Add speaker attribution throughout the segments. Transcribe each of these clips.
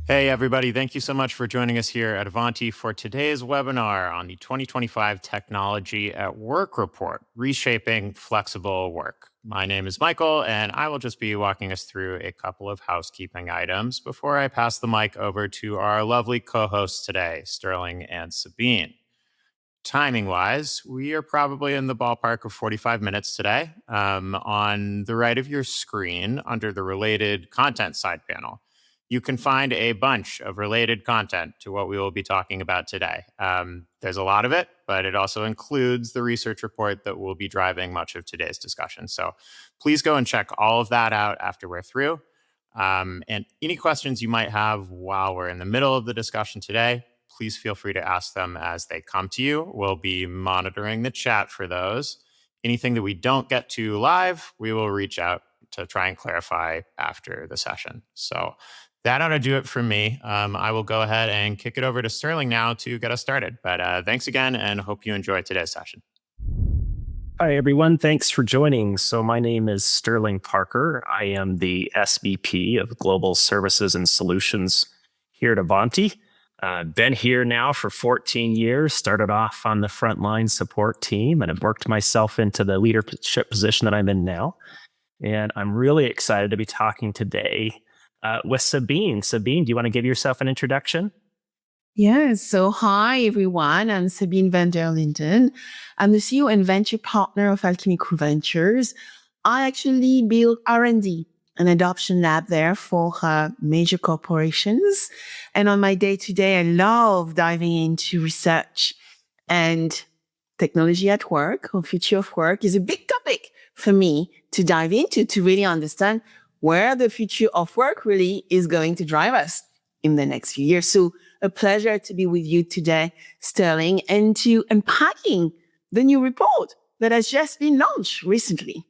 Speaker 1: Hey, everybody. Thank you so much for joining us here at Ivanti for today's webinar on the 2025 Technology at Work report, Reshaping Flexible Work. My name is Michael, and I will just be walking us through a couple of housekeeping items before I pass the mic over to our lovely co-hosts today, Sterling and Sabine. Timing wise, we are probably in the ballpark of 45 minutes today. On the right of your screen, under the related content side panel, you can find a bunch of related content to what we will be talking about today. There's a lot of it, but it also includes the research report that will be driving much of today's discussion. So please go and check all of that out after we're through. And any questions you might have while we're in the middle of the discussion today, please feel free to ask them as they come to you. We'll be monitoring the chat for those. Anything that we don't get to live, we will reach out to try and clarify after the session. So that ought to do it for me. I will go ahead and kick it over to Sterling now to get us started. But thanks again, and hope you enjoyed today's session.
Speaker 2: Hi, everyone. Thanks for joining. So my name is Sterling Parker. I am the SVP of Global Services and Solutions here at Ivanti. Been here now for 14 years, started off on the frontline support team, and have worked myself into the leadership position that I'm in now. And I'm really excited to be talking today with Sabine. Sabine, do you want to give yourself an introduction?
Speaker 3: Yes. So hi, everyone. I'm Sabine VanderLinden. I'm the CEO and venture partner of Alchemical Ventures. I actually build R&D, an adoption lab there for major corporations. And on my day-to-day, I love diving into research and technology at work, or future of work, is a big topic for me to dive into, to really understand where the future of work really is going to drive us in the next few years. So a pleasure to be with you today, Sterling, and to unpacking the new report that has just been launched recently.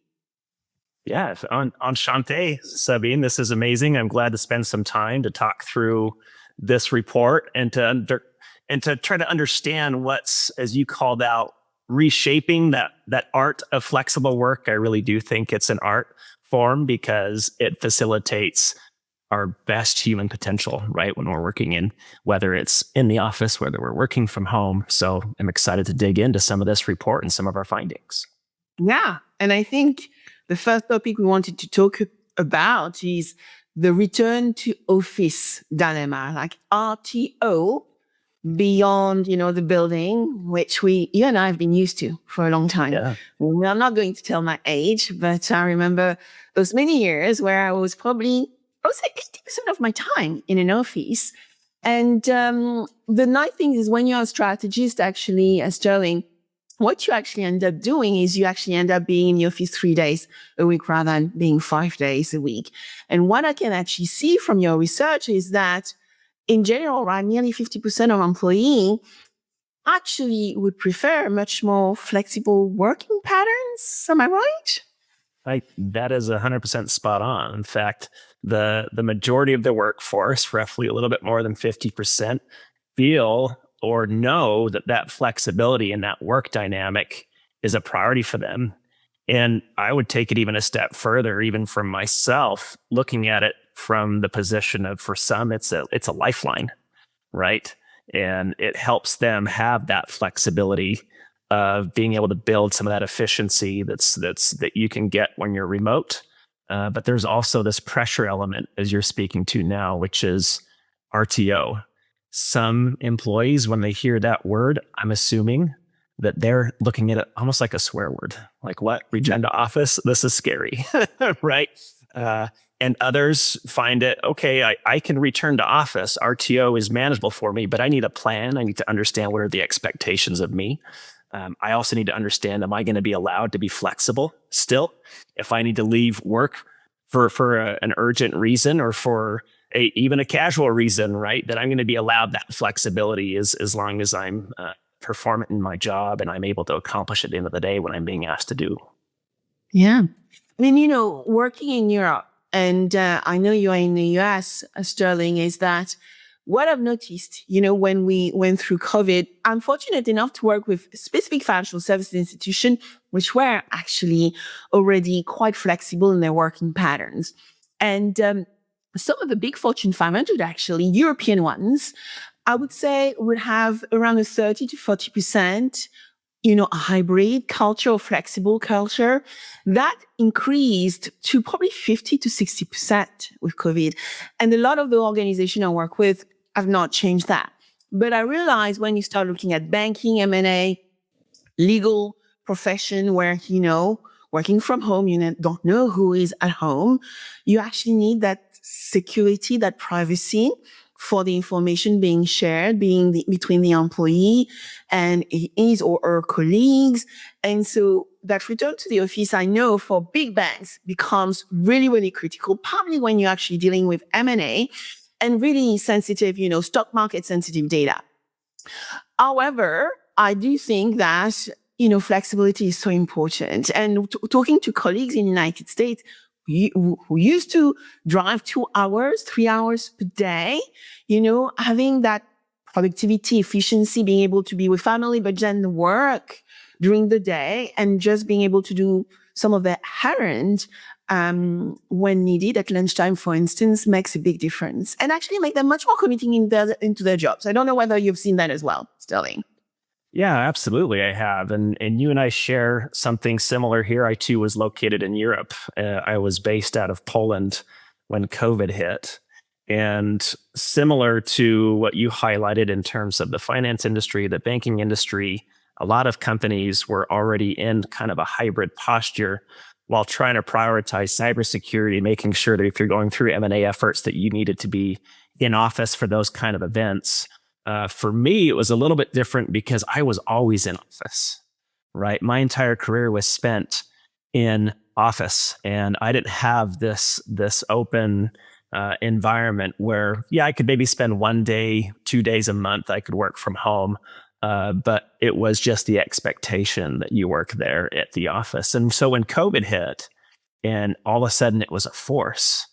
Speaker 2: Yeah, enchanté, Sabine. This is amazing. I'm glad to spend some time to talk through this report and to try to understand what's, as you called out, reshaping that art of flexible work. I really do think it's an art form because it facilitates our best human potential, right? When we're working in, whether it's in the office, whether we're working from home. So I'm excited to dig into some of this report and some of our findings.
Speaker 3: Yeah. And I think the first topic we wanted to talk about is the return to office dilemma, like RTO beyond, the building, which you and I have been used to for a long time.
Speaker 2: Yeah.
Speaker 3: Well, I'm not going to tell my age, but I remember those many years where I would say 80% of my time in an office. And the nice thing is when you're a strategist, actually, as Sterling, what you actually end up doing is you actually end up being in the office 3 days a week rather than being 5 days a week. And what I can actually see from your research is that in general, right, nearly 50% of employees actually would prefer much more flexible working patterns. Am I right?
Speaker 2: That is 100% spot on. In fact, the majority of the workforce, roughly a little bit more than 50%, feel or know that flexibility and that work dynamic is a priority for them. And I would take it even a step further, even from myself, looking at it from the position of, for some, it's a lifeline, right? And it helps them have that flexibility of being able to build some of that efficiency that you can get when you're remote. But there's also this pressure element, as you're speaking to now, which is RTO. Some employees, when they hear that word, I'm assuming that they're looking at it almost like a swear word. Like, what? Return to office? This is scary, right? And others find it, okay, I can return to office. RTO is manageable for me, but I need a plan. I need to understand what are the expectations of me. I also need to understand, am I going to be allowed to be flexible still? If I need to leave work for an urgent reason or for even a casual reason, right? That I'm going to be allowed that flexibility as long as I'm performant in my job and I'm able to accomplish it at the end of the day when I'm being asked to do.
Speaker 3: Yeah. I mean, working in Europe, and I know you are in the US, Sterling, is that what I've noticed, when we went through COVID, I'm fortunate enough to work with specific financial services institutions, which were actually already quite flexible in their working patterns. And some of the big Fortune 500, actually, European ones, I would say would have around a 30 to 40%, a hybrid culture or flexible culture. That increased to probably 50 to 60% with COVID. And a lot of the organizations I work with have not changed that. But I realized when you start looking at banking, M&A, legal profession where, working from home, you don't know who is at home, you actually need that security, that privacy for the information being shared, between the employee and his or her colleagues. And so that return to the office, I know for big banks becomes really, really critical, probably when you're actually dealing with M&A and really sensitive, stock market sensitive data. However, I do think that, flexibility is so important. And talking to colleagues in the United States who used to drive 2 hours, 3 hours per day, having that productivity, efficiency, being able to be with family, but then work during the day and just being able to do some of the errands when needed at lunchtime, for instance, makes a big difference and actually make them much more committing into their jobs. I don't know whether you've seen that as well, Sterling.
Speaker 2: Yeah, absolutely. I have. And you and I share something similar here. I too was located in Europe. I was based out of Poland when COVID hit. And similar to what you highlighted in terms of the finance industry, the banking industry, a lot of companies were already in kind of a hybrid posture while trying to prioritize cybersecurity, making sure that if you're going through M&A efforts that you needed to be in office for those kind of events. For me, it was a little bit different because I was always in office, right? My entire career was spent in office, and I didn't have this open environment where, I could maybe spend 1 day, 2 days a month, I could work from home. But it was just the expectation that you work there at the office. And so when COVID hit, and all of a sudden it was a force,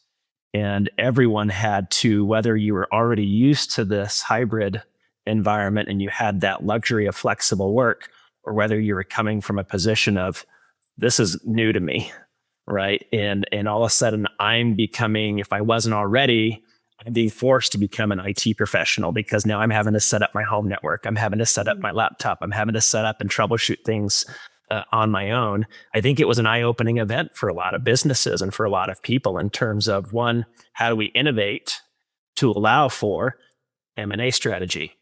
Speaker 2: and everyone had to, whether you were already used to this hybrid environment and you had that luxury of flexible work, or whether you were coming from a position of, this is new to me, right? And all of a sudden I'm becoming, if I wasn't already, I'm being forced to become an IT professional because now I'm having to set up my home network. I'm having to set up my laptop. I'm having to set up and troubleshoot things on my own. I think it was an eye-opening event for a lot of businesses and for a lot of people in terms of, one, how do we innovate to allow for M&A strategy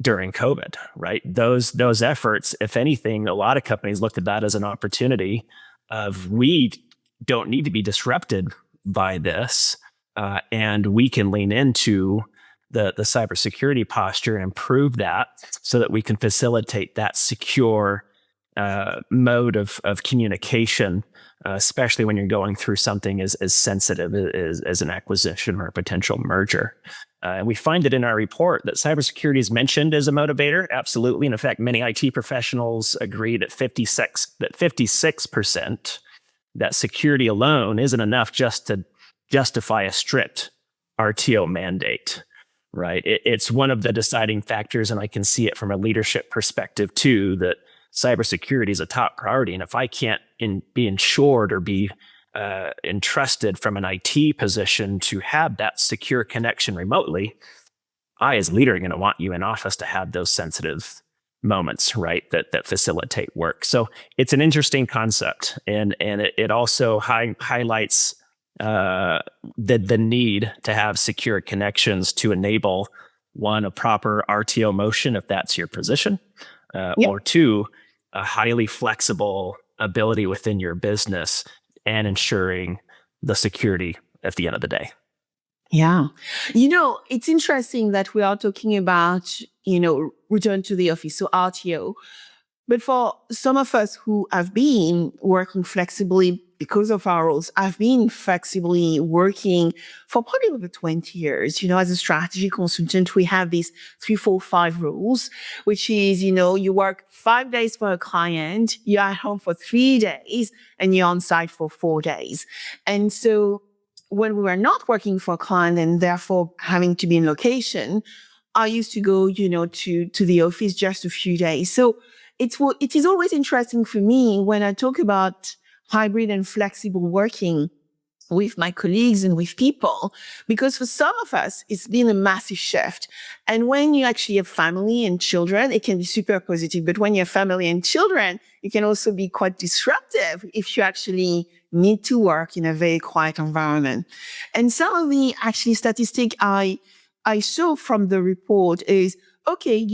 Speaker 2: during COVID, right? Those efforts, if anything, a lot of companies looked at that as an opportunity of, we don't need to be disrupted by this, and we can lean into the cybersecurity posture and improve that so that we can facilitate that secure mode of communication, especially when you're going through something as sensitive as an acquisition or a potential merger. And we find it in our report that cybersecurity is mentioned as a motivator. Absolutely. And in fact, many IT professionals agree that 56% that security alone isn't enough just to justify a strict RTO mandate, right? It's one of the deciding factors, and I can see it from a leadership perspective too, that cybersecurity is a top priority. And if I can't be insured or be entrusted from an IT position to have that secure connection remotely, I as leader are going to want you in office to have those sensitive moments, right, that facilitate work. So it's an interesting concept, and it also highlights the need to have secure connections to enable, one, a proper RTO motion if that's your position, or two, a highly flexible ability within your business and ensuring the security at the end of the day.
Speaker 3: Yeah. It's interesting that we are talking about, return to the office, so RTO. But for some of us who have been working flexibly because of our roles, I've been flexibly working for probably over 20 years. As a strategy consultant, we have these 3, 4, 5 rules, which is, you work 5 days for a client, you're at home for 3 days, and you're on site for 4 days. And so when we were not working for a client and therefore having to be in location, I used to go, to the office just a few days. So it is always interesting for me when I talk about hybrid and flexible working, with my colleagues and with people, because for some of us, it's been a massive shift. And when you actually have family and children, it can be super positive. But when you have family and children, it can also be quite disruptive if you actually need to work in a very quiet environment. And some of the actually statistic I saw from the report is, okay,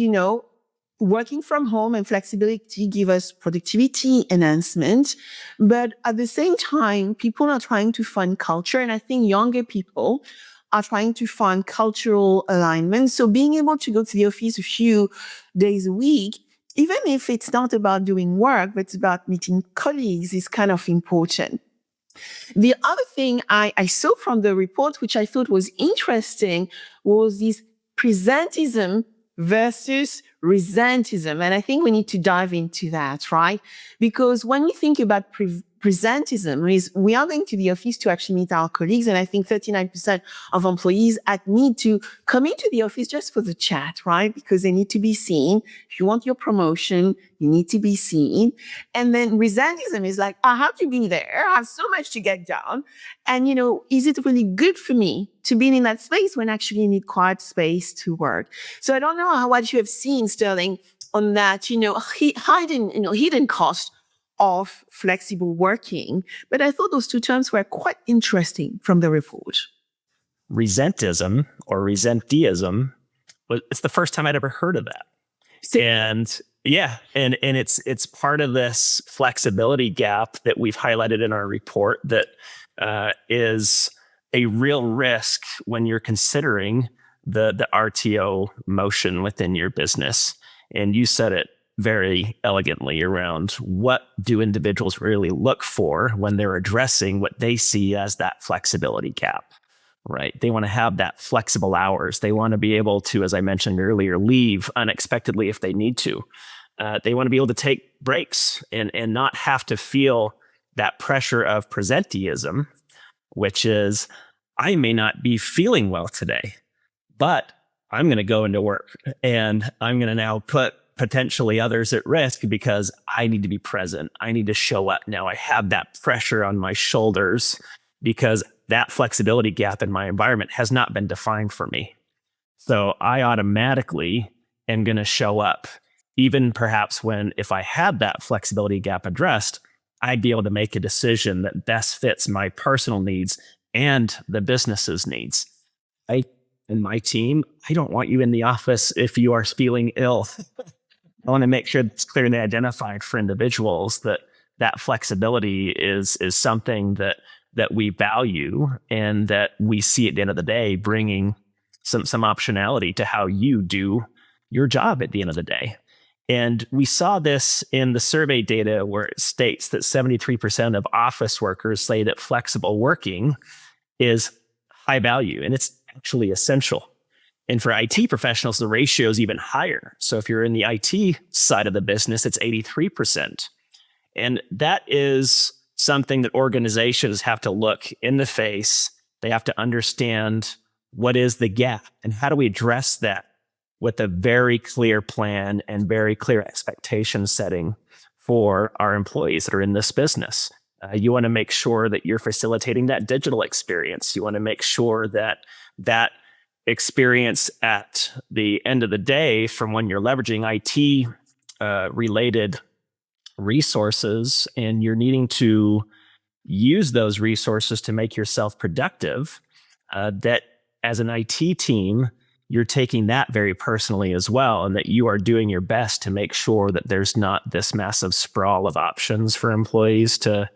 Speaker 3: working from home and flexibility give us productivity enhancement. But at the same time, people are trying to find culture. And I think younger people are trying to find cultural alignment. So being able to go to the office a few days a week, even if it's not about doing work, but it's about meeting colleagues, is kind of important. The other thing I saw from the report, which I thought was interesting, was this presentism versus resentism. And I think we need to dive into that, right? Because when we think about presentism, is we are going to the office to actually meet our colleagues. And I think 39% of employees need to come into the office just for the chat, right? Because they need to be seen. If you want your promotion, you need to be seen. And then resentism is like, I have to be there. I have so much to get done. And, is it really good for me to be in that space when actually you need quiet space to work? So I don't know what you have seen, Sterling, on that, hidden cost of flexible working. But I thought those two terms were quite interesting from the report.
Speaker 2: Resentism or resenteeism, it's the first time I'd ever heard of that. And it's part of this flexibility gap that we've highlighted in our report that is a real risk when you're considering the RTO motion within your business. And you said it very elegantly around what do individuals really look for when they're addressing what they see as that flexibility gap, right? They want to have that flexible hours. They want to be able to, as I mentioned earlier, leave unexpectedly if they need to. They want to be able to take breaks and not have to feel that pressure of presenteeism, which is, I may not be feeling well today, but I'm going to go into work and I'm going to now put potentially others at risk because I need to be present. I need to show up. Now I have that pressure on my shoulders because that flexibility gap in my environment has not been defined for me. So I automatically am going to show up, even perhaps if I had that flexibility gap addressed, I'd be able to make a decision that best fits my personal needs and the business's needs. And my team, I don't want you in the office if you are feeling ill. I want to make sure it's clearly identified for individuals that flexibility is something that we value and that we see at the end of the day bringing some optionality to how you do your job at the end of the day. And we saw this in the survey data where it states that 73% of office workers say that flexible working is high value and it's actually essential. And for IT professionals, the ratio is even higher. So if you're in the IT side of the business, it's 83%. And that is something that organizations have to look in the face. They have to understand what is the gap and how do we address that with a very clear plan and very clear expectation setting for our employees that are in this business. You want to make sure that you're facilitating that digital experience. You want to make sure that that experience at the end of the day, from when you're leveraging IT related resources and you're needing to use those resources to make yourself productive, that as an IT team, you're taking that very personally as well, and that you are doing your best to make sure that there's not this massive sprawl of options for employees that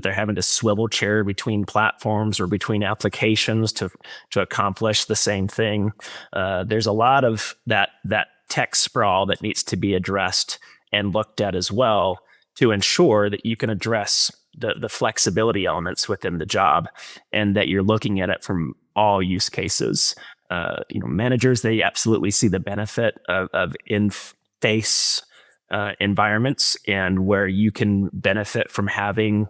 Speaker 2: they're having to swivel chair between platforms or between applications to accomplish the same thing. There's a lot of that tech sprawl that needs to be addressed and looked at as well to ensure that you can address the flexibility elements within the job and that you're looking at it from all use cases. Managers, they absolutely see the benefit of in-face environments and where you can benefit from having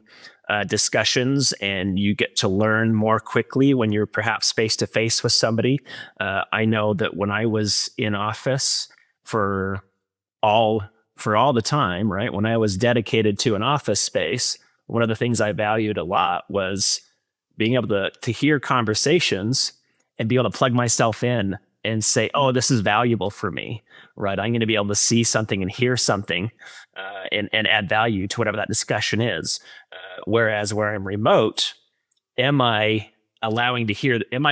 Speaker 2: discussions and you get to learn more quickly when you're perhaps face-to-face with somebody. I know that when I was in office for all the time, right, when I was dedicated to an office space, one of the things I valued a lot was being able to hear conversations and be able to plug myself in and say, oh, this is valuable for me, right? I'm going to be able to see something and hear something and add value to whatever that discussion is. Whereas where I'm remote, am I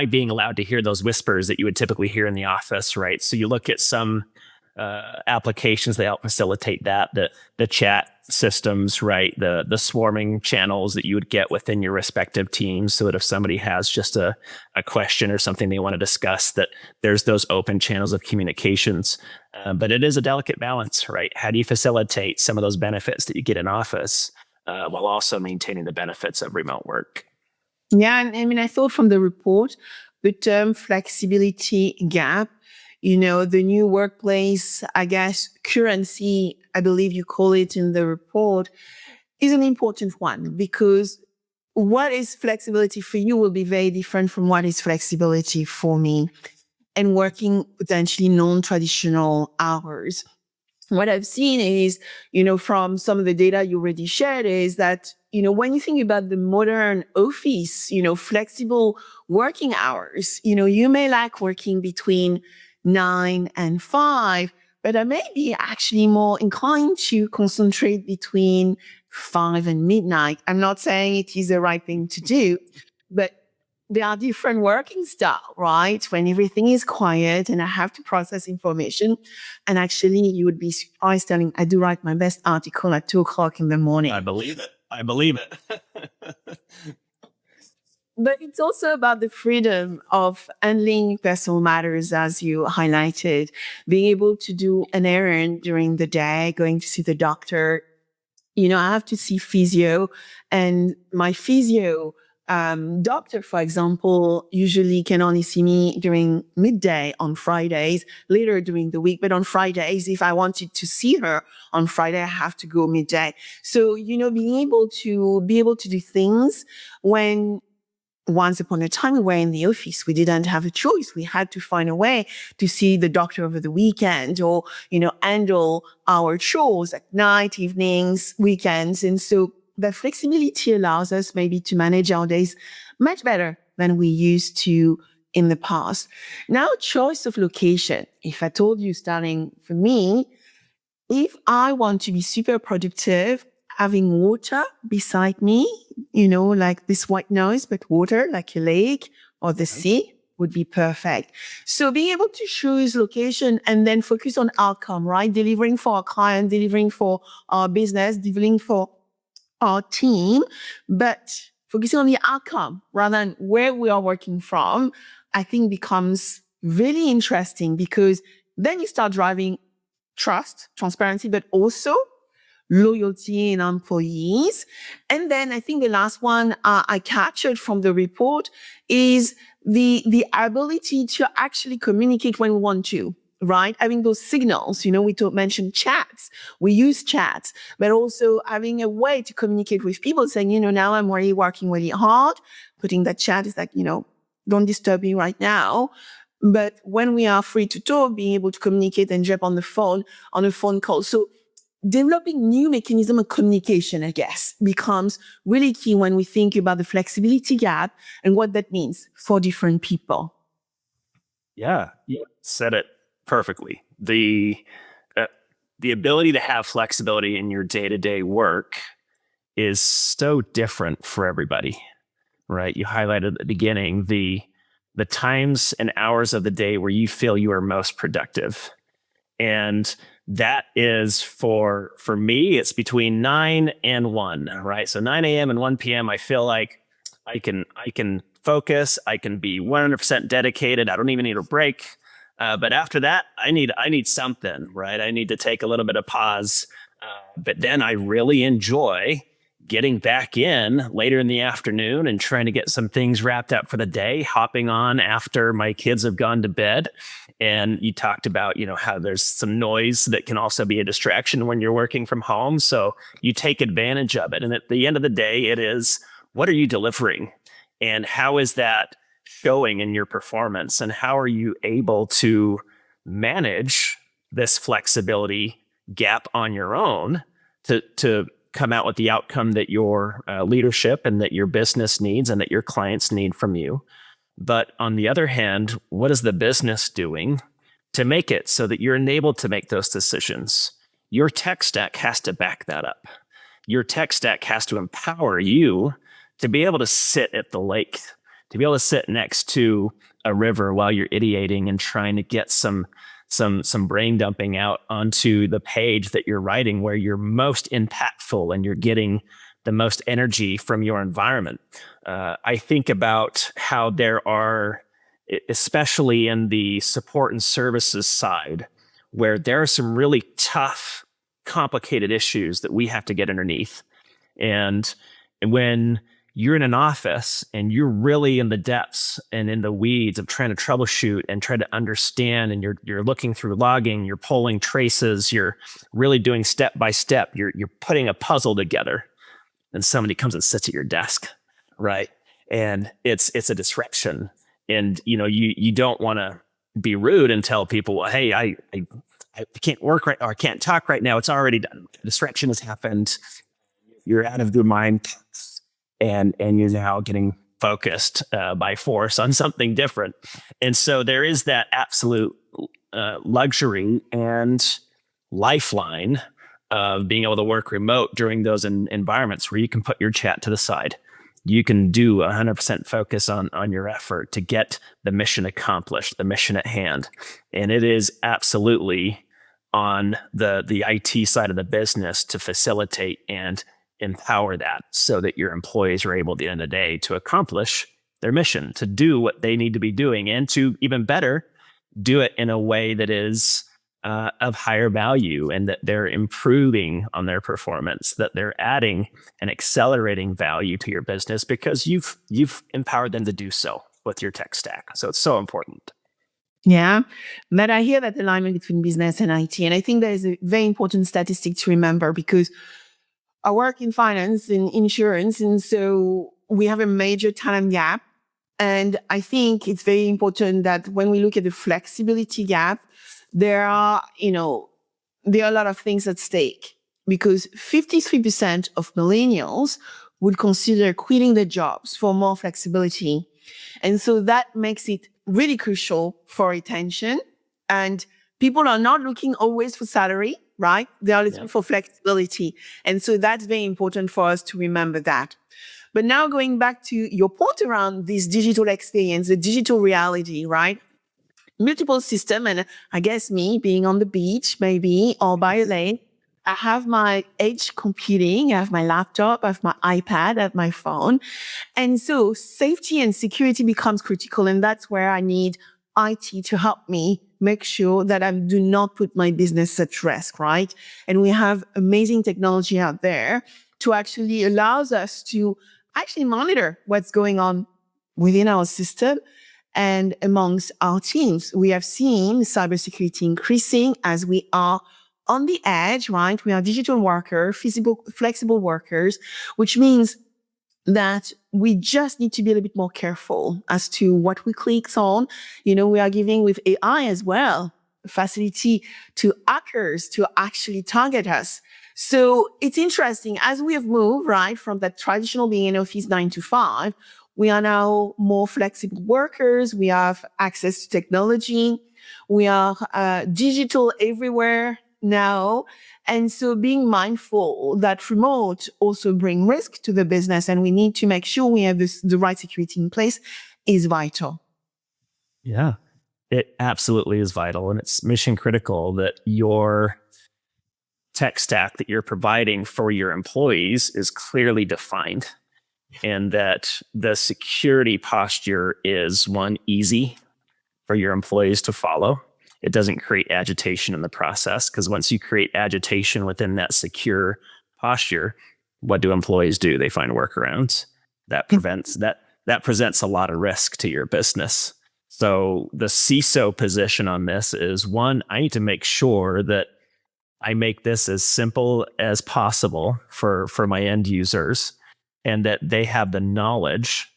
Speaker 2: being allowed to hear those whispers that you would typically hear in the office, right? So you look at some applications that help facilitate that, the chat systems, right? The swarming channels that you would get within your respective teams, so that if somebody has just a question or something they want to discuss, that there's those open channels of communications. But it is a delicate balance, right? How do you facilitate some of those benefits that you get in office while also maintaining the benefits of remote work?
Speaker 3: Yeah, and I mean, I thought from the report, the term flexibility gap, the new workplace, I guess, currency, I believe you call it in the report, is an important one, because what is flexibility for you will be very different from what is flexibility for me, and working potentially non-traditional hours. What I've seen is, from some of the data you already shared, is that, when you think about the modern office, flexible working hours, you may like working between 9 and 5, but I may be actually more inclined to concentrate between 5 and midnight. I'm not saying it is the right thing to do, but there are different working style, right? When everything is quiet and I have to process information. And actually, you would be surprised, telling, I do write my best article at 2:00 in the morning.
Speaker 2: I believe it.
Speaker 3: But it's also about the freedom of handling personal matters, as you highlighted, being able to do an errand during the day, going to see the doctor. I have to see physio, and my physio doctor, for example, usually can only see me during midday on Fridays, later during the week. But on Fridays, if I wanted to see her on Friday, I have to go midday. So, being able to do things when once upon a time we were in the office, we didn't have a choice. We had to find a way to see the doctor over the weekend, or, handle our chores at night, evenings, weekends. And so that flexibility allows us maybe to manage our days much better than we used to in the past. Now, choice of location. If I told you, starting for me, if I want to be super productive, having water beside me, like this white noise, but water like a lake or the sea would be perfect. So being able to choose location and then focus on outcome, right? Delivering for our client, delivering for our business, delivering for our team, but focusing on the outcome rather than where we are working from, I think becomes really interesting, because then you start driving trust, transparency, but also loyalty in employees. And then I think the last one I captured from the report is the ability to actually communicate when we want to, right? Having those signals, we mentioned chats. We use chats, but also having a way to communicate with people, saying, now I'm really working really hard. Putting that chat is like, don't disturb me right now. But when we are free to talk, being able to communicate and jump on a phone call. So developing new mechanism of communication, I guess, becomes really key when we think about the flexibility gap and what that means for different people.
Speaker 2: Yeah, said it perfectly. The ability to have flexibility in your day-to-day work is so different for everybody, right? You highlighted at the beginning the times and hours of the day where you feel you are most productive. And that is for me, it's between 9 and 1, right? So 9 a.m. and 1 p.m., I feel like I can focus, I can be 100% dedicated. I don't even need a break. But after that, I need something, right? I need to take a little bit of pause. But then I really enjoy getting back in later in the afternoon and trying to get some things wrapped up for the day, hopping on after my kids have gone to bed. And you talked about, how there's some noise that can also be a distraction when you're working from home. So you take advantage of it. And at the end of the day, it is, what are you delivering? And how is that showing in your performance? And how are you able to manage this flexibility gap on your own to come out with the outcome that your leadership and that your business needs and that your clients need from you. But on the other hand, what is the business doing to make it so that you're enabled to make those decisions? Your tech stack has to back that up. Your tech stack has to empower you to be able to sit at the lake, to be able to sit next to a river while you're ideating and trying to get some brain dumping out onto the page that you're writing, where you're most impactful and you're getting the most energy from your environment. I think about how there are, especially in the support and services side, where there are some really tough, complicated issues that we have to get underneath. And when you're in an office and you're really in the depths and in the weeds of trying to troubleshoot and try to understand, and you're looking through logging, you're pulling traces, you're really doing step by step, you're putting a puzzle together, and somebody comes and sits at your desk, right? And it's a disruption. And you don't want to be rude and tell people, well, hey, I can't work right, or I can't talk right now. It's already done. Distraction has happened. You're out of your mind, and you're now getting focused by force on something different. And so there is that absolute luxury and lifeline of being able to work remote during those environments where you can put your chat to the side. You can do 100% focus on your effort to get the mission accomplished, the mission at hand. And it is absolutely on the IT side of the business to facilitate and empower that, so that your employees are able at the end of the day to accomplish their mission, to do what they need to be doing, and to even better do it in a way that is of higher value, and that they're improving on their performance, that they're adding and accelerating value to your business because you've empowered them to do so with your tech stack. So it's so important.
Speaker 3: Yeah, but I hear that alignment between business and IT. And I think there is a very important statistic to remember, because I work in finance and insurance, and so we have a major talent gap. And I think it's very important that when we look at the flexibility gap, there are a lot of things at stake, because 53% of millennials would consider quitting their jobs for more flexibility. And so that makes it really crucial for retention. And people are not looking always for salary, right? They are looking for flexibility. And so that's very important for us to remember that. But now going back to your point around this digital experience, the digital reality, right? Multiple system, and I guess me being on the beach, maybe, or by a lake, I have my edge computing, I have my laptop, I have my iPad, I have my phone. And so safety and security becomes critical. And that's where I need IT to help me make sure that I do not put my business at risk, right? And we have amazing technology out there to actually allows us to actually monitor what's going on within our system and amongst our teams. We have seen cybersecurity increasing as we are on the edge, right? We are digital workers, flexible workers, which means that we just need to be a little bit more careful as to what we click on. We are giving with AI as well, facility to hackers to actually target us. So it's interesting, as we have moved, right, from that traditional being in office 9 to 5, we are now more flexible workers. We have access to technology. We are digital everywhere now. And so being mindful that remote also bring risk to the business, and we need to make sure we have the right security in place, is vital.
Speaker 2: Yeah, it absolutely is vital. And it's mission critical that your tech stack that you're providing for your employees is clearly defined, and that the security posture is one easy for your employees to follow. It doesn't create agitation in the process, because once you create agitation within that secure posture, what do employees do? They find workarounds. That presents a lot of risk to your business. So the CISO position on this is, one, I need to make sure that I make this as simple as possible for my end users, and that they have the knowledge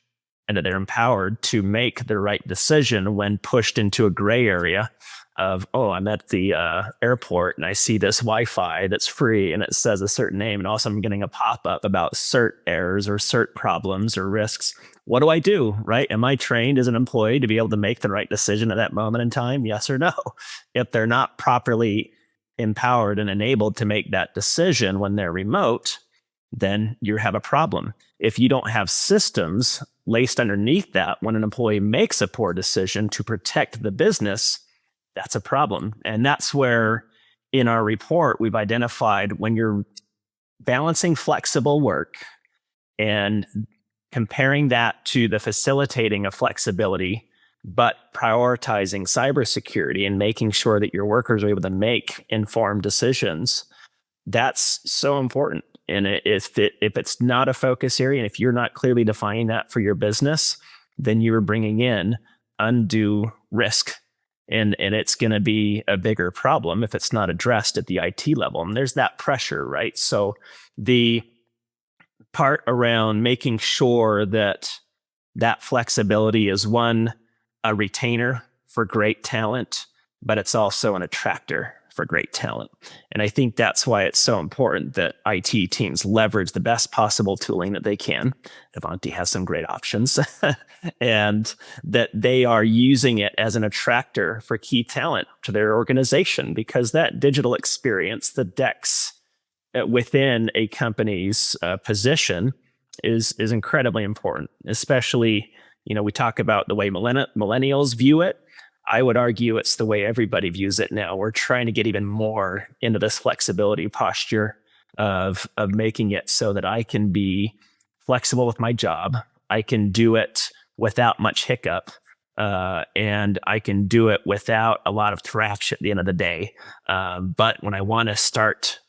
Speaker 2: and that they're empowered to make the right decision when pushed into a gray area of, oh, I'm at the airport and I see this Wi-Fi that's free and it says a certain name, and also I'm getting a pop-up about cert errors or cert problems or risks. What do I do, right? Am I trained as an employee to be able to make the right decision at that moment in time? Yes or no? If they're not properly empowered and enabled to make that decision when they're remote, then you have a problem. If you don't have systems laced underneath that when an employee makes a poor decision to protect the business, that's a problem. And that's where in our report, we've identified when you're balancing flexible work and comparing that to the facilitating of flexibility, but prioritizing cybersecurity and making sure that your workers are able to make informed decisions, that's so important. And if it's not a focus area, and if you're not clearly defining that for your business, then you're bringing in undue risk. And it's going to be a bigger problem if it's not addressed at the IT level. And there's that pressure, right? So the part around making sure that flexibility is, one, a retainer for great talent, but it's also an attractor for great talent. And I think that's why it's so important that IT teams leverage the best possible tooling that they can. Ivanti has some great options and that they are using it as an attractor for key talent to their organization, because that digital experience, the DEX within a company's position is incredibly important, especially, we talk about the way millennials view it. I would argue it's the way everybody views it now. We're trying to get even more into this flexibility posture of making it so that I can be flexible with my job. I can do it without much hiccup, and I can do it without a lot of trash at the end of the day. But when I want to start,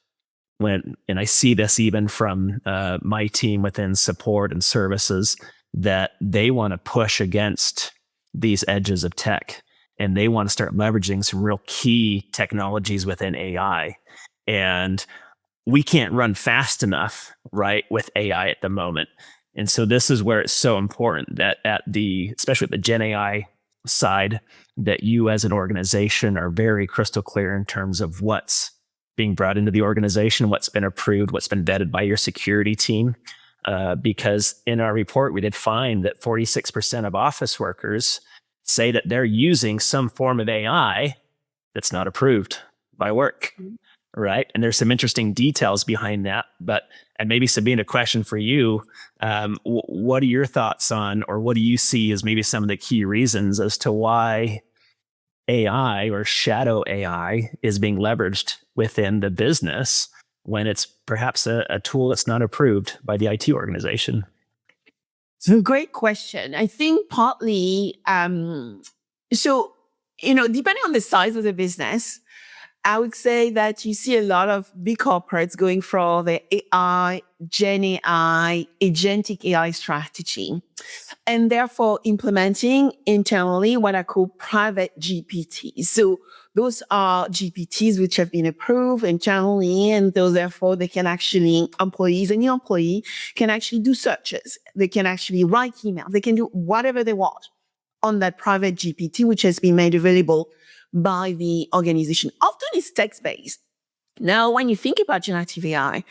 Speaker 2: and I see this even from my team within support and services, that they want to push against these edges of tech. And they want to start leveraging some real key technologies within AI. And we can't run fast enough, right, with AI at the moment. And so this is where it's so important that especially at the Gen AI side, that you as an organization are very crystal clear in terms of what's being brought into the organization, what's been approved, what's been vetted by your security team. Because in our report, we did find that 46% of office workers say that they're using some form of AI that's not approved by work, right? And there's some interesting details behind that. And maybe Sabine, a question for you. What are your thoughts on, or what do you see as maybe some of the key reasons as to why AI or shadow AI is being leveraged within the business when it's perhaps a tool that's not approved by the IT organization?
Speaker 3: So great question. I think partly, depending on the size of the business, I would say that you see a lot of big corporates going for the AI, Gen AI, agentic AI strategy, and therefore implementing internally what I call private GPTs. So those are GPTs which have been approved internally, and those therefore they can any employee can actually do searches. They can actually write email. They can do whatever they want on that private GPT, which has been made available by the organization. Often it's text-based. Now, when you think about generative AI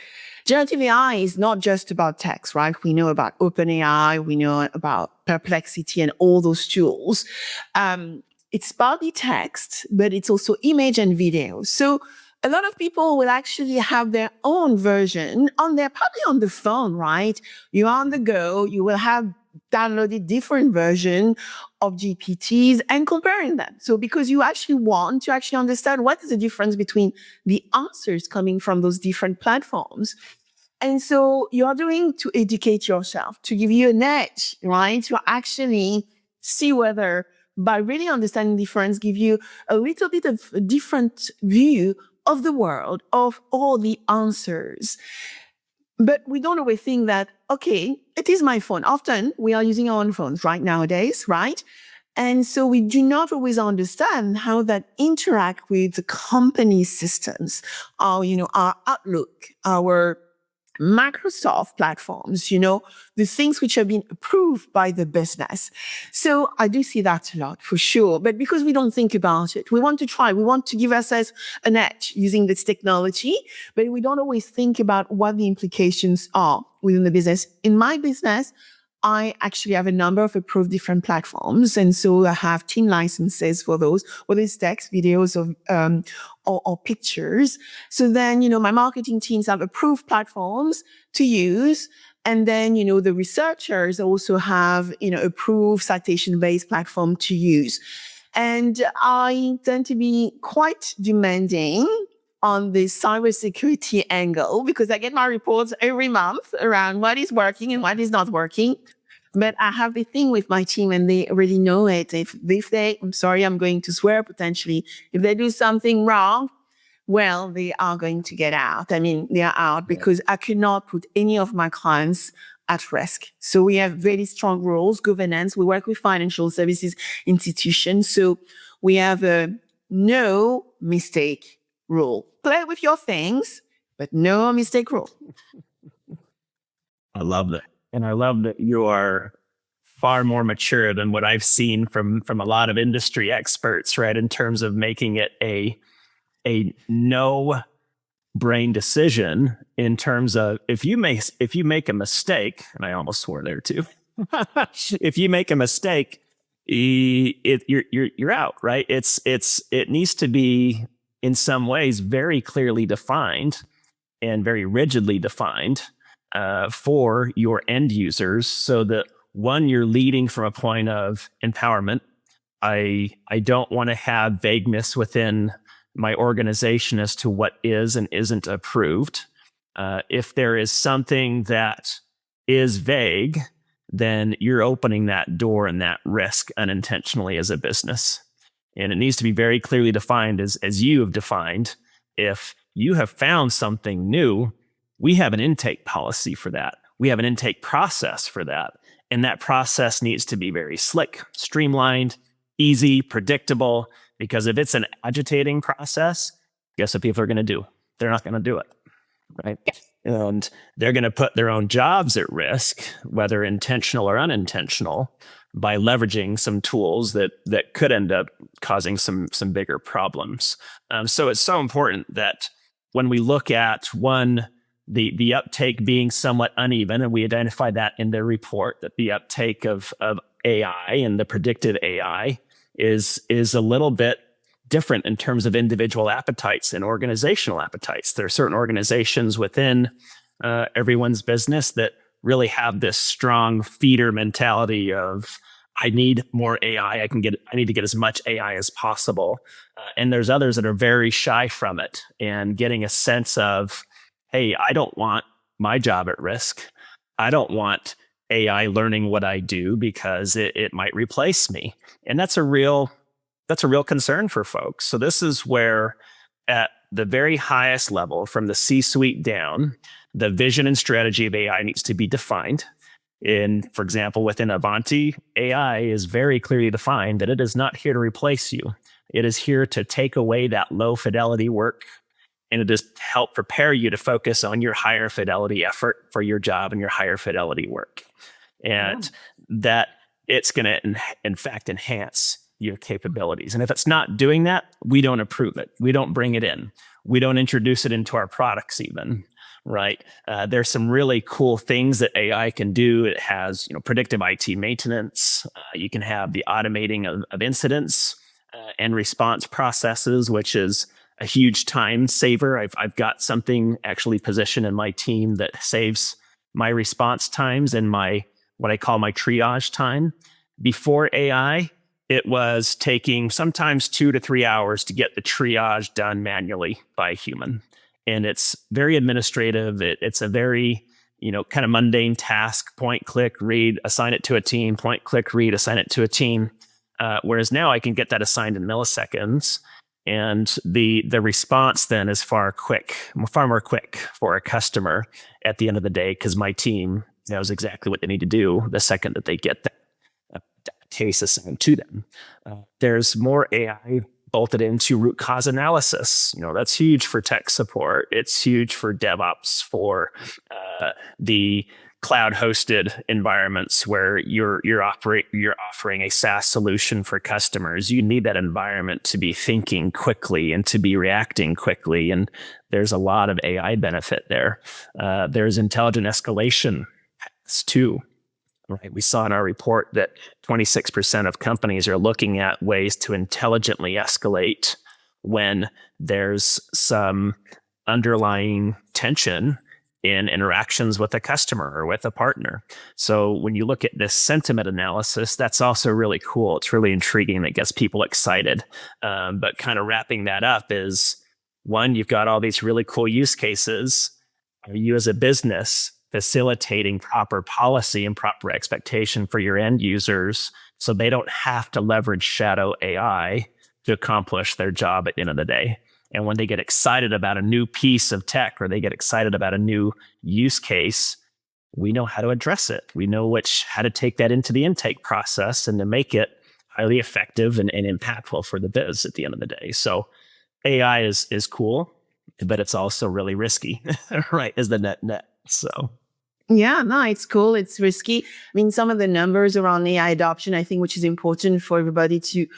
Speaker 3: is not just about text, right? We know about OpenAI, we know about Perplexity and all those tools. It's partly text, but it's also image and video. So a lot of people will actually have their own version probably on the phone, right? You're on the go, you will have downloaded different version of GPTs and comparing them. So because you actually want to actually understand what is the difference between the answers coming from those different platforms. And so you're doing to educate yourself, to give you an edge, right? To actually see whether by really understanding the difference, give you a little bit of a different view of the world, of all the answers. But we don't always think that, okay, it is my phone. Often we are using our own phones right nowadays, right? And so we do not always understand how that interact with the company systems, our Outlook, our Microsoft platforms, the things which have been approved by the business. So I do see that a lot for sure. But because we don't think about it, we want to try, we want to give ourselves an edge using this technology, but we don't always think about what the implications are within the business. In my business, I actually have a number of approved different platforms. And so I have team licenses for those, whether it's text, videos, or pictures. So then, my marketing teams have approved platforms to use. And then, the researchers also have, approved citation-based platform to use. And I tend to be quite demanding on the cybersecurity angle because I get my reports every month around what is working and what is not working. But I have the thing with my team and they already know it. If they, I'm sorry, I'm going to swear potentially, if they do something wrong, well, they are going to get out. I mean, they are out because I could not put any of my clients at risk. So we have very strong rules, governance. We work with financial services institutions. So we have a no mistake rule. Play with your things, but no mistake rule.
Speaker 2: I love that. And I love that you are far more mature than what I've seen from a lot of industry experts, right? In terms of making it a no brain decision in terms of if you make a mistake, and I almost swore there too. If you make a mistake, you're out, right? It needs to be in some ways very clearly defined and very rigidly defined for your end users, so that one, you're leading from a point of empowerment. I don't want to have vagueness within my organization as to what is and isn't approved. If there is something that is vague, then you're opening that door and that risk unintentionally as a business. And it needs to be very clearly defined as you have defined. If you have found something new, we have an intake policy for that. We have an intake process for that. And that process needs to be very slick, streamlined, easy, predictable, because if it's an agitating process, guess what people are going to do? They're not going to do it, right? And they're going to put their own jobs at risk, whether intentional or unintentional, by leveraging some tools that could end up causing some bigger problems. So it's so important that when we look at the uptake being somewhat uneven, and we identify that in the report, that the uptake of AI and the predictive AI is a little bit different in terms of individual appetites and organizational appetites. There are certain organizations within everyone's business that really have this strong feeder mentality of, I need more AI. I need to get as much AI as possible. And there's others that are very shy from it and getting a sense of, hey, I don't want my job at risk. I don't want AI learning what I do because it might replace me. And that's a real concern for folks. So this is where at the very highest level, from the C-suite down, the vision and strategy of AI needs to be defined. For example, within Ivanti, AI is very clearly defined that it is not here to replace you. It is here to take away that low fidelity work, and it is to help prepare you to focus on your higher fidelity effort for your job and your higher fidelity work. And that it's going to, in fact, enhance your capabilities. And if it's not doing that, we don't approve it. We don't bring it in. We don't introduce it into our products even, right? There's some really cool things that AI can do. It has, predictive IT maintenance. You can have the automating of incidents and response processes, which is a huge time saver. I've got something actually positioned in my team that saves my response times and what I call my triage time. Before AI, it was taking sometimes 2 to 3 hours to get the triage done manually by a human. And it's very administrative. It's a very, kind of mundane task, point, click, read, assign it to a team, point, click, read, assign it to a team. Whereas now I can get that assigned in milliseconds. And the response then is far more quick for a customer at the end of the day, because my team knows exactly what they need to do the second that they get that case assigned to them. There's more AI bolted into root cause analysis. That's huge for tech support. It's huge for DevOps, for the cloud hosted environments where you're offering a SaaS solution for customers. You need that environment to be thinking quickly and to be reacting quickly. And there's a lot of AI benefit there. There's intelligent escalation too. Right. We saw in our report that 26% of companies are looking at ways to intelligently escalate when there's some underlying tension in interactions with a customer or with a partner. So when you look at this sentiment analysis, that's also really cool. It's really intriguing. That gets people excited. But kind of wrapping that up is, one, you've got all these really cool use cases. Are you as a business facilitating proper policy and proper expectation for your end users so they don't have to leverage shadow AI to accomplish their job at the end of the day? And when they get excited about a new piece of tech or they get excited about a new use case, we know how to address it. We know how to take that into the intake process and to make it highly effective and impactful for the biz at the end of the day. So AI is cool, but it's also really risky, right? Is the net. So.
Speaker 3: Yeah, no, it's cool. It's risky. I mean, some of the numbers around AI adoption, I think, which is important for everybody to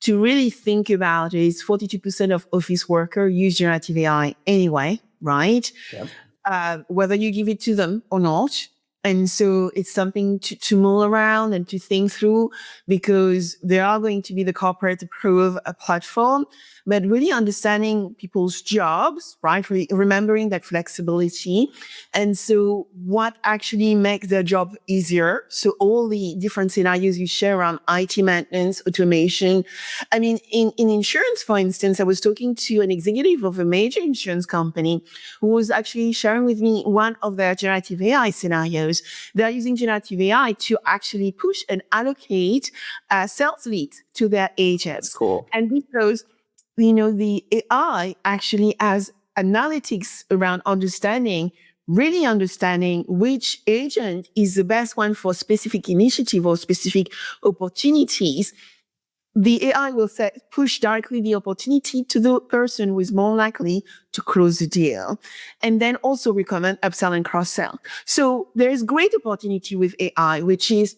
Speaker 3: really think about, is 42% of office workers use generative AI anyway, right? Yep. Whether you give it to them or not. And so it's something to mull around and to think through, because they are going to be the corporate approved platform, but really understanding people's jobs, right? Remembering that flexibility. And so what actually makes their job easier. So all the different scenarios you share around IT maintenance, automation. I mean, in insurance, for instance, I was talking to an executive of a major insurance company who was actually sharing with me one of their generative AI scenarios. They're using generative AI to actually push and allocate sales leads to their agents.
Speaker 2: That's cool.
Speaker 3: And because, the AI actually has analytics around really understanding which agent is the best one for specific initiative or specific opportunities, the AI will push directly the opportunity to the person who is more likely to close the deal, and then also recommend upsell and cross-sell. So there is great opportunity with AI, which is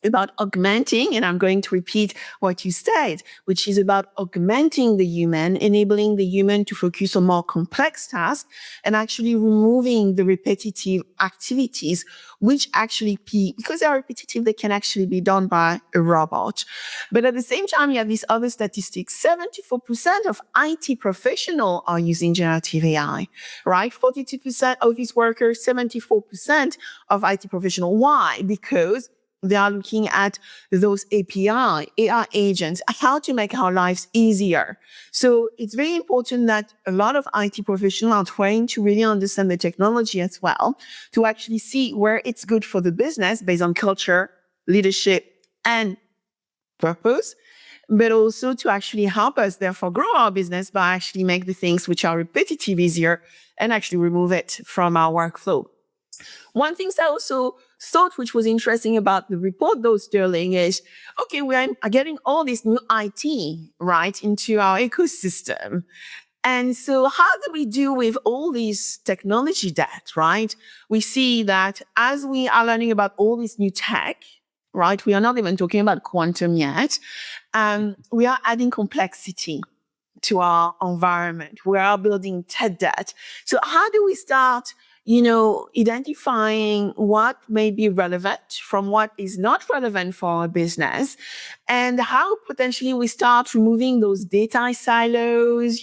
Speaker 3: about augmenting, and I'm going to repeat what you said, which is about augmenting the human, enabling the human to focus on more complex tasks and actually removing the repetitive activities, which actually, because they are repetitive, they can actually be done by a robot. But at the same time, you have these other statistics. 74% of IT professionals are using generative AI, right? 42% office workers, 74% of IT professionals. Why? Because they are looking at those AI agents, how to make our lives easier. So it's very important that a lot of IT professionals are trying to really understand the technology as well, to actually see where it's good for the business based on culture, leadership, and purpose, but also to actually help us therefore grow our business by actually make the things which are repetitive easier and actually remove it from our workflow. One thing I also thought which was interesting about the report, though, Sterling, is, okay, we are getting all this new IT, right, into our ecosystem. And so how do we do with all this technology debt, right? We see that as we are learning about all this new tech, right, we are not even talking about quantum yet, we are adding complexity to our environment. We are building tech debt. So how do we start identifying what may be relevant from what is not relevant for our business, and how potentially we start removing those data silos,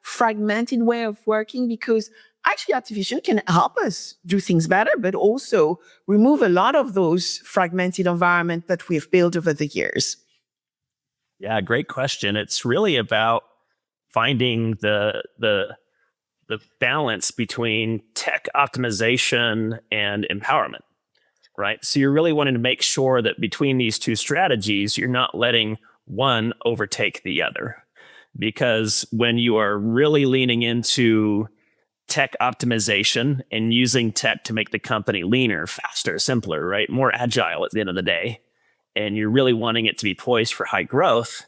Speaker 3: fragmented way of working, because actually artificial can help us do things better, but also remove a lot of those fragmented environment that we've built over the years.
Speaker 2: Yeah, great question. It's really about finding the balance between tech optimization and empowerment, right? So you're really wanting to make sure that between these two strategies, you're not letting one overtake the other. Because when you are really leaning into tech optimization and using tech to make the company leaner, faster, simpler, right? More agile at the end of the day, and you're really wanting it to be poised for high growth,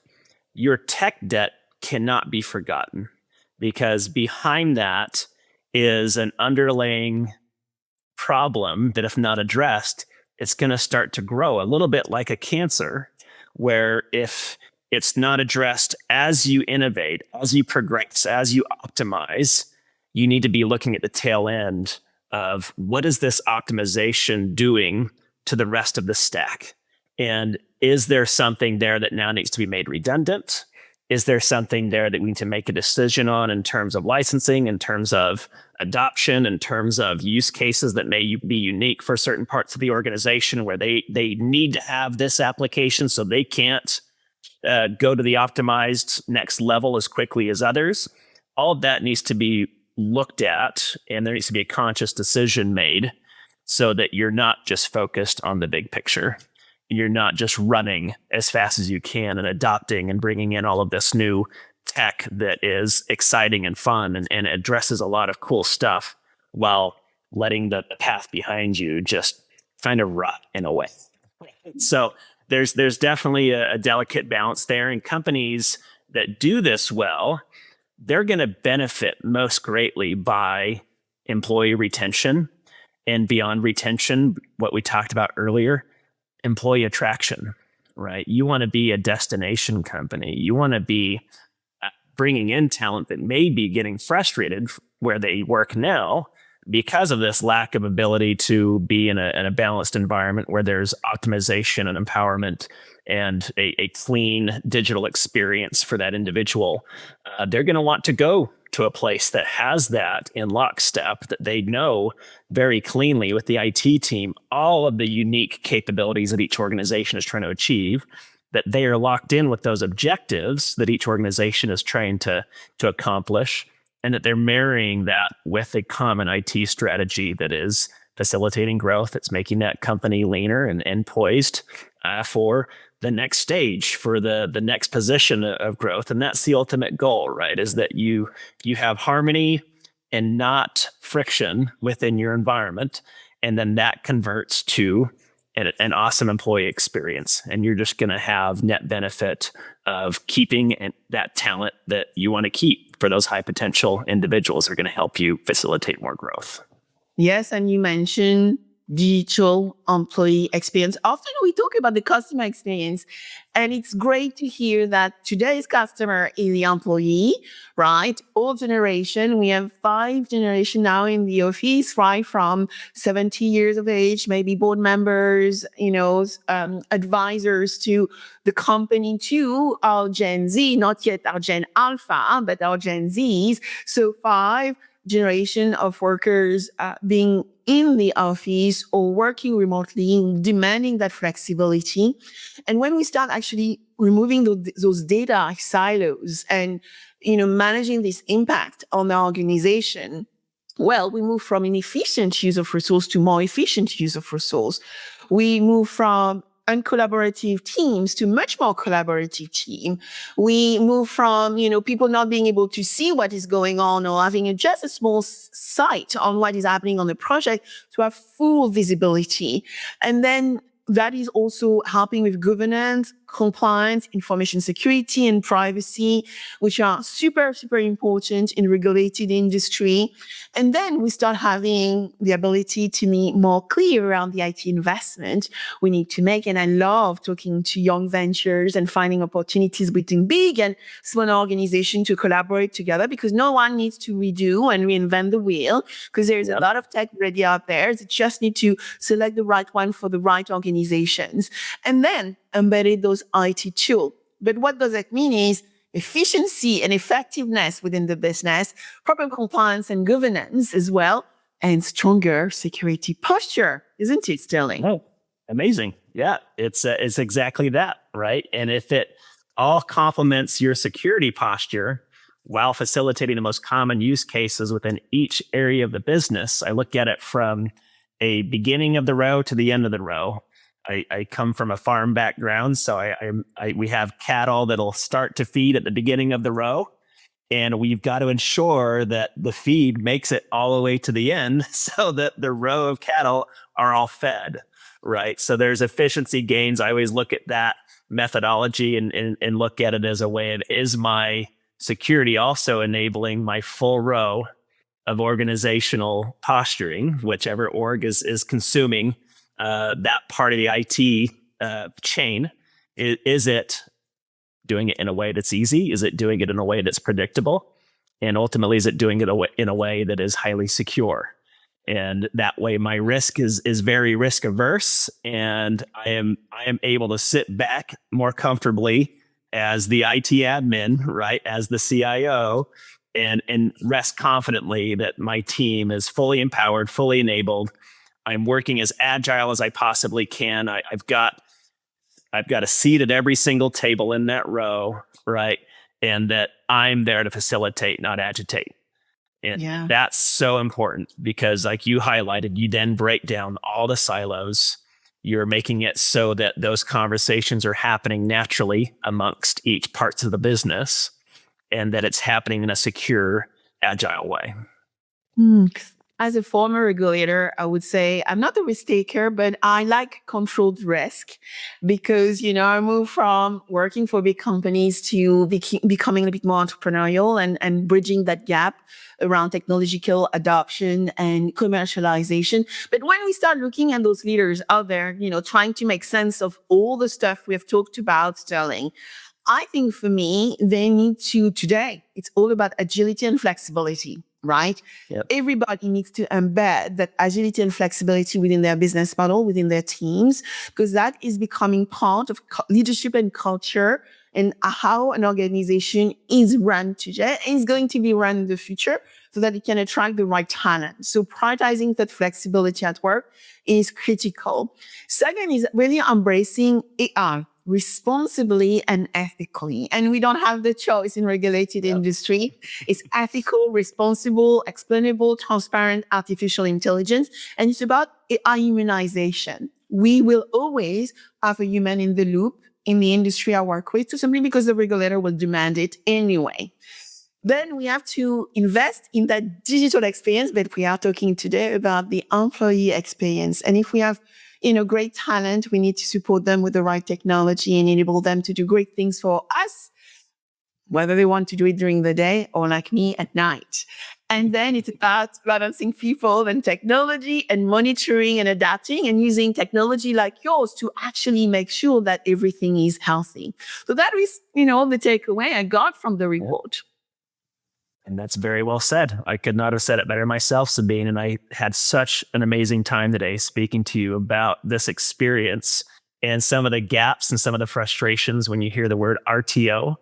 Speaker 2: your tech debt cannot be forgotten, because behind that is an underlying problem that, if not addressed, it's going to start to grow a little bit like a cancer, where if it's not addressed as you innovate, as you progress, as you optimize, you need to be looking at the tail end of what is this optimization doing to the rest of the stack? And is there something there that now needs to be made redundant? Is there something there that we need to make a decision on in terms of licensing, in terms of adoption, in terms of use cases that may be unique for certain parts of the organization where they need to have this application so they can't go to the optimized next level as quickly as others? All of that needs to be looked at, and there needs to be a conscious decision made so that you're not just focused on the big picture. You're not just running as fast as you can and adopting and bringing in all of this new tech that is exciting and fun and addresses a lot of cool stuff, while letting the path behind you just kind of rot in a way. So there's definitely a delicate balance there, and companies that do this well, they're going to benefit most greatly by employee retention, and beyond retention, what we talked about earlier, employee attraction, right? You want to be a destination company. You want to be bringing in talent that may be getting frustrated where they work now because of this lack of ability to be in a balanced environment where there's optimization and empowerment and a clean digital experience for that individual. They're going to want to go to a place that has that in lockstep, that they know very cleanly with the IT team all of the unique capabilities that each organization is trying to achieve, that they are locked in with those objectives that each organization is trying to accomplish, and that they're marrying that with a common IT strategy that is facilitating growth, that's making that company leaner and poised for the next stage, for the next position of growth. And that's the ultimate goal, right? Is that you have harmony and not friction within your environment. And then that converts to an awesome employee experience. And you're just going to have net benefit of keeping that talent that you want to keep for those high potential individuals are going to help you facilitate more growth.
Speaker 3: Yes, and you mentioned digital employee experience. Often we talk about the customer experience, and it's great to hear that today's customer is the employee, right? All generation. We have 5 generations now in the office, right? From 70 years of age, maybe board members, advisors to the company, to our Gen Z, not yet our Gen Alpha, but our Gen Zs. So 5 generation of workers being in the office or working remotely, demanding that flexibility. And when we start actually removing those data silos and, managing this impact on the organization, well, we move from inefficient use of resource to more efficient use of resource. We move from uncollaborative teams to much more collaborative team. We move from, people not being able to see what is going on or having just a small sight on what is happening on the project to have full visibility. And then that is also helping with governance, compliance, information security, and privacy, which are super, super important in regulated industry. And then we start having the ability to be more clear around the IT investment we need to make. And I love talking to young ventures and finding opportunities between big and small organizations to collaborate together, because no one needs to redo and reinvent the wheel, because there's a lot of tech ready out there. They just need to select the right one for the right organizations. And then embedded those IT tools. But what does that mean is efficiency and effectiveness within the business, proper compliance and governance as well, and stronger security posture, isn't it, Sterling?
Speaker 2: Oh, amazing. Yeah, it's exactly that, right? And if it all complements your security posture while facilitating the most common use cases within each area of the business, I look at it from a beginning of the row to the end of the row. I come from a farm background, so we have cattle that'll start to feed at the beginning of the row, and we've got to ensure that the feed makes it all the way to the end so that the row of cattle are all fed, right? So there's efficiency gains. I always look at that methodology and look at it as a way of, is my security also enabling my full row of organizational posturing, whichever org is consuming that part of the IT chain. Is it doing it in a way that's easy? Is it doing it in a way that's predictable? And ultimately, is it doing it in a way that is highly secure? And that way, my risk is very risk averse, and I am able to sit back more comfortably as the IT admin, right, as the CIO, and rest confidently that my team is fully empowered, fully enabled. I'm working as agile as I possibly can. I've got a seat at every single table in that row, right, and that I'm there to facilitate, not agitate. And that's so important because, like you highlighted, you then break down all the silos. You're making it so that those conversations are happening naturally amongst each parts of the business, and that it's happening in a secure, agile way.
Speaker 3: As a former regulator, I would say I'm not a risk taker, but I like controlled risk because, I moved from working for big companies to becoming a bit more entrepreneurial and bridging that gap around technological adoption and commercialization. But when we start looking at those leaders out there, trying to make sense of all the stuff we have talked about, Sterling, I think for me, they need to today, it's all about agility and flexibility, right?
Speaker 2: Yep.
Speaker 3: Everybody needs to embed that agility and flexibility within their business model, within their teams, because that is becoming part of leadership and culture and how an organization is run today and is going to be run in the future so that it can attract the right talent. So prioritizing that flexibility at work is critical. Second is really embracing AI responsibly and ethically. And we don't have the choice in regulated industry. It's ethical, responsible, explainable, transparent artificial intelligence. And it's about AI immunization. We will always have a human in the loop in the industry I work with, simply because the regulator will demand it anyway. Then we have to invest in that digital experience, but we are talking today about the employee experience. And if we have great talent, we need to support them with the right technology and enable them to do great things for us, whether they want to do it during the day or like me at night. And then it's about balancing people and technology and monitoring and adapting and using technology like yours to actually make sure that everything is healthy. So that is, the takeaway I got from the report.
Speaker 2: And that's very well said. I could not have said it better myself, Sabine. And I had such an amazing time today speaking to you about this experience and some of the gaps and some of the frustrations when you hear the word RTO,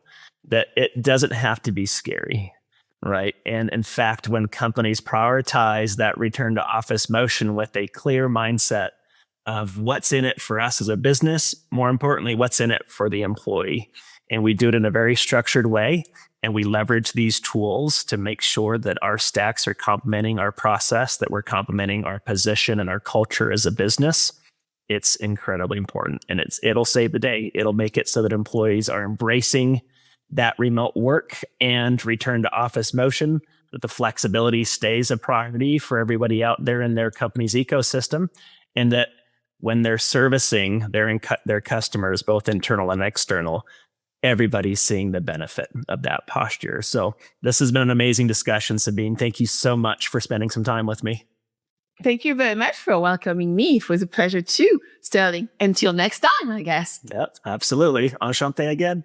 Speaker 2: that it doesn't have to be scary, right? And in fact, when companies prioritize that return to office motion with a clear mindset of what's in it for us as a business, more importantly, what's in it for the employee, and we do it in a very structured way, and we leverage these tools to make sure that our stacks are complementing our process, that we're complementing our position and our culture as a business, it's incredibly important. And it'll save the day. It'll make it so that employees are embracing that remote work and return to office motion, that the flexibility stays a priority for everybody out there in their company's ecosystem, and that when they're servicing their customers, both internal and external, everybody's seeing the benefit of that posture. So this has been an amazing discussion, Sabine. Thank you so much for spending some time with me.
Speaker 3: Thank you very much for welcoming me. It was a pleasure too, Sterling. Until next time, I guess.
Speaker 2: Yep, absolutely. Enchanté again.